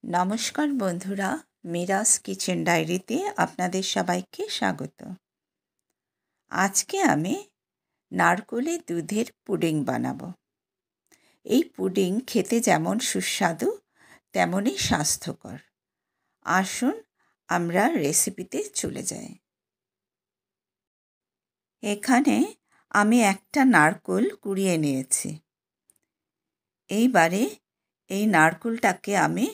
নমস্কার বন্ধুরা, মিরাস কিচেন ডায়েরিতে আপনাদের সবাইকে স্বাগত। আজকে আমি নারকেলের দুধের পুডিং বানাবো। এই পুডিং খেতে যেমন সুস্বাদু তেমনই স্বাস্থ্যকর। আসুন আমরা রেসিপিতে চলে যাই। এখানে আমি একটা নারকেল কুড়িয়ে নিয়েছি। এইবারে এই নারকেলটাকে আমি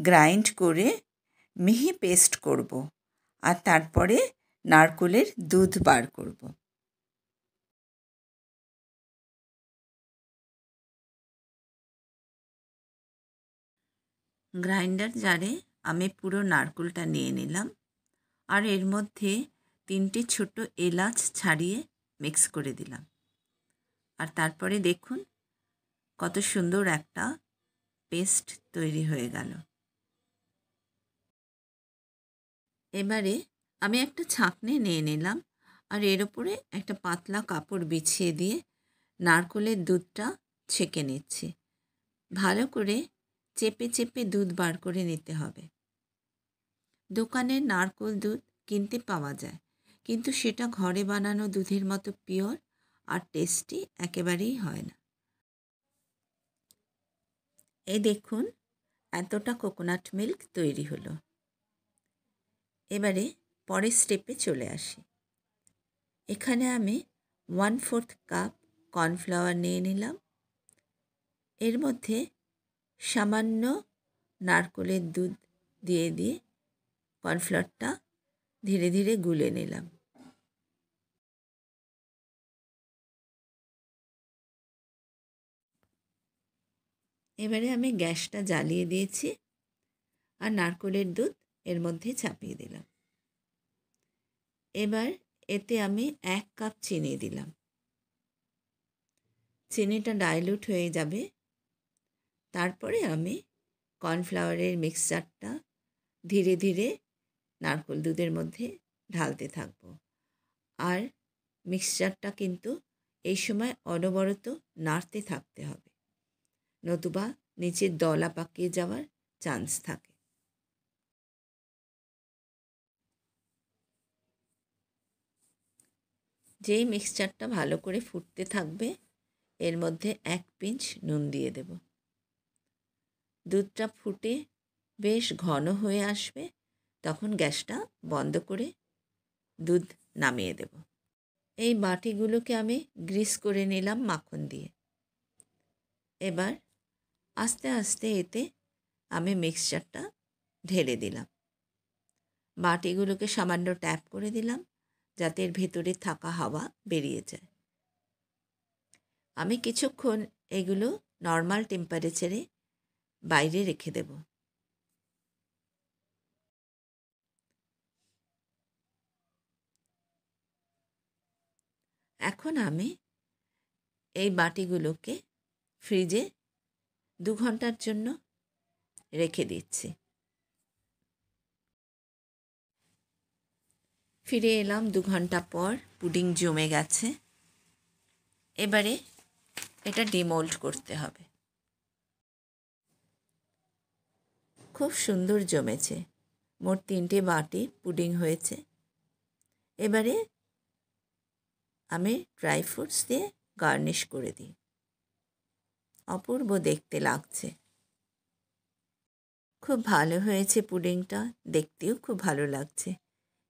গ্রাইন্ড করে মিহি পেস্ট করব আর তারপরে নারকেলের দুধ বার করব। গ্রাইন্ডার জারে আমি পুরো নারকেলটা নিয়ে নিলাম আর এর মধ্যে 3টে ছোট এলাচ ছাড়িয়ে মিক্স করে দিলাম। আর তারপরে দেখুন কত সুন্দর একটা পেস্ট তৈরি হয়ে গেল। এবারে আমি একটা ছাঁকনি নিয়ে নিলাম আর এর উপরে একটা পাতলা কাপড় বিছিয়ে দিয়ে নারকেলের দুধটা ছেঁকে নিচ্ছি। ভালো করে চেপে চেপে দুধ বার করে নিতে হবে। দোকানের নারকেল দুধ কিনতে পাওয়া যায়, কিন্তু সেটা ঘরে বানানো দুধের মতো পিওর আর টেস্টি একেবারেই হয় না। এই দেখুন এতটা কোকোনাট মিল্ক তৈরি হলো। এবারে পরের স্টেপে চলে আসি। এখানে আমি 1/4 কাপ কর্নফ্লাওয়ার নিয়ে নিলাম। এর মধ্যে সামান্য নারকেলের দুধ দিয়ে কর্নফ্লাওয়ারটা ধীরে ধীরে গুলে নিলাম। এবারে আমি গ্যাসটা জ্বালিয়ে দিয়েছি আর নারকেলের দুধ এর মধ্যে চাপিয়ে দিলাম। এবার এতে আমি 1 কাপ চিনি দিলাম। চিনিটা ডাইলুট হয়ে যাবে। তারপরে আমি কর্নফ্লাওয়ারের মিক্সচারটা ধীরে ধীরে নারকেল দুধের মধ্যে ঢালতে থাকব। আর মিক্সচারটা কিন্তু এই সময় অনবরত নাড়তে থাকতে হবে, নতুবা নিচের দলা পাকিয়ে যাওয়ার চান্স থাকে। যেই মিক্সচারটা ভালো করে ফুটতে থাকবে এর মধ্যে 1 পিঞ্চ নুন দিয়ে দেব। দুধটা ফুটে বেশ ঘন হয়ে আসবে, তখন গ্যাসটা বন্ধ করে দুধ নামিয়ে দেব। এই বাটিগুলোকে আমি গ্রিস করে নিলাম মাখন দিয়ে। এবার আস্তে আস্তে এতে আমি মিক্সচারটা ঢেলে দিলাম। বাটিগুলোকে সামান্য ট্যাপ করে দিলাম যাতে এর ভেতরে থাকা হাওয়া বেরিয়ে যায়। আমি কিছুক্ষণ এগুলো নর্মাল টেম্পারেচারে বাইরে রেখে দেব। এখন আমি এই বাটিগুলোকে ফ্রিজে 2 ঘন্টার জন্য রেখে দিচ্ছি। ফিরে এলাম 2 ঘন্টা পর। পুডিং জমে গেছে। এবারে এটা ডিমোল্ড করতে হবে। খুব সুন্দর জমেছে। মোট 3টে বাটি পুডিং হয়েছে। এবারে আমি ড্রাই ফ্রুটস দিয়ে গার্নিশ করে দিই। অপূর্ব দেখতে লাগছে। খুব ভালো হয়েছে পুডিংটা, দেখতেও খুব ভালো লাগছে,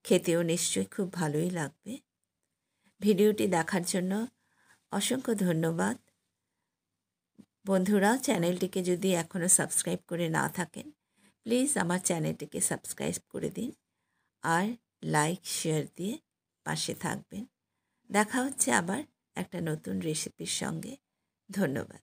খেতেও নিশ্চয়ই খুব ভালোই লাগবে। ভিডিওটি দেখার জন্য অসংখ্য ধন্যবাদ। বন্ধুরা, চ্যানেলটিকে যদি এখনও সাবস্ক্রাইব করে না থাকেন প্লিজ আমার চ্যানেলটিকে সাবস্ক্রাইব করে দিন আর লাইক শেয়ার দিয়ে পাশে থাকবেন। দেখা হচ্ছে আবার একটা নতুন রেসিপির সঙ্গে। ধন্যবাদ।